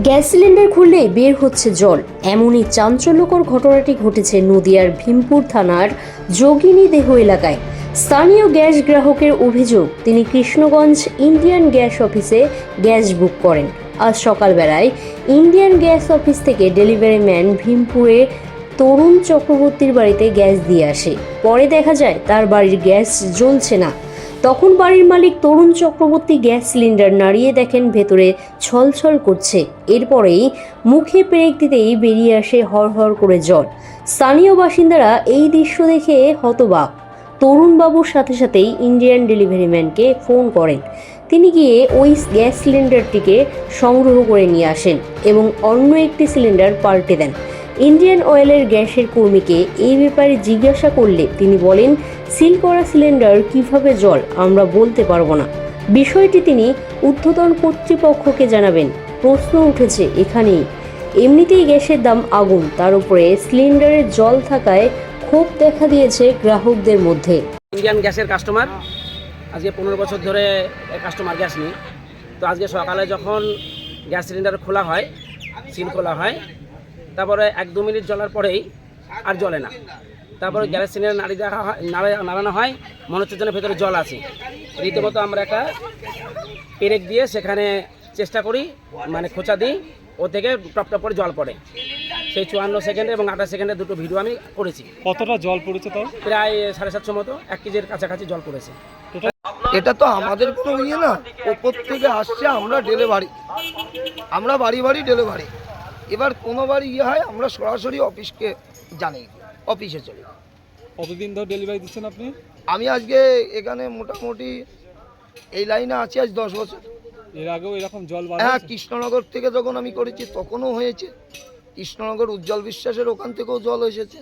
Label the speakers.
Speaker 1: Gas cylinder খুললে বের হচ্ছে জল, এমনই চাঞ্চল্যকর ঘটনাটি ঘটেছে নদিয়ার ভীমপুর থানার যোগিনীদেহ এলাকায়। স্থানীয় গ্যাস গ্রাহকের অভিযোগ, তিনি কৃষ্ণগঞ্জ ইন্ডিয়ান গ্যাস অফিসে গ্যাস বুক করেন। আজ সকালবেলায় ইন্ডিয়ান গ্যাস অফিস থেকে ডেলিভারি ম্যান ভীমপুরে তরুণ চক্রবর্তীর বাড়িতে গ্যাস দিয়ে আসে। পরে দেখা যায় তার বাড়ির গ্যাস জ্বলছে না। তখন বাড়ির মালিক তরুণ চক্রবর্তী গ্যাস সিলিন্ডার নাড়িয়ে দেখেন ভেতরে ছলছল করছে। এরপরেই মুখে পেরেক দিতেই বেরিয়ে আসে হরহর করে জল। স্থানীয় বাসিন্দারা এই দৃশ্য দেখে হতবাক। তরুণবাবুর সাথে সাথেই ইন্ডিয়ান ডেলিভারি ম্যানকে ফোন করেন। তিনি গিয়ে ওই গ্যাস সিলিন্ডারটিকে সংগ্রহ করে নিয়ে আসেন এবং অন্য একটি সিলিন্ডার পাল্টে দেন। ইন্ডিয়ান অয়েলের গ্যাসের কর্মীকে এই ব্যাপারে জিজ্ঞাসা করলে তিনি বলেন, সিল করা সিলিন্ডার কিভাবে জল আমরা বলতে পারবো না। বিষয়টি তিনি ঊর্ধ্বতন কর্তৃপক্ষকে জানাবেন। প্রশ্ন উঠেছে এখানেই, এমনিতেই গ্যাসের দাম আগুন, তার উপরে সিলিন্ডারে জল থাকায় ক্ষোভ দেখা দিয়েছে গ্রাহকদের মধ্যে।
Speaker 2: ইন্ডিয়ান গ্যাসের কাস্টমার, আজকে 15 বছর ধরে কাস্টমার গ্যাস নিই। তো আজকে সকালে যখন গ্যাস সিলিন্ডার খোলা হয়, সিল খোলা হয়, তারপরে 1-2 মিনিট জ্বলার পরেই আর জ্বলে না। তারপরে গ্যাস সিলিন্ডার নাড়ানো হয়, মনে হচ্ছে যেন ভেতরে জল আছে। রীতিমতো আমরা একটা পেরেক দিয়ে সেখানে চেষ্টা করি, মানে খোঁচা দিই, ও থেকে টপ টপ করে জল পড়ে। সেই 54 সেকেন্ড এবং 28 সেকেন্ডের দুটো ভিডিও আমি করেছি।
Speaker 3: কতটা জল পড়েছে তাও?
Speaker 2: প্রায় 750 মতো, 1 কেজির কাছাকাছি জল পড়েছে।
Speaker 4: এটা তো আমাদের কোনো ইয়ে না, ওপর থেকে আসছে, আমরা ডেলিভারি, আমরা বাড়ি বাড়ি ডেলিভারি। এবার কোনো বাড়ি ইয়ে হয় আমরা সরাসরি অফিসকে জানি, অফিসে চলে।
Speaker 3: কতদিন ধরে ডেলিভারি দিচ্ছেন আপনি?
Speaker 4: আমি আজকে এখানে মোটামুটি এই লাইনে আছি আজ 10 বছর।
Speaker 3: এর আগেও এরকম জল
Speaker 4: হ্যাঁ, কৃষ্ণনগর থেকে যখন আমি করেছি তখনও হয়েছে। কৃষ্ণনগর উজ্জ্বল বিশ্বাসের ওখান থেকেও জল এসেছে।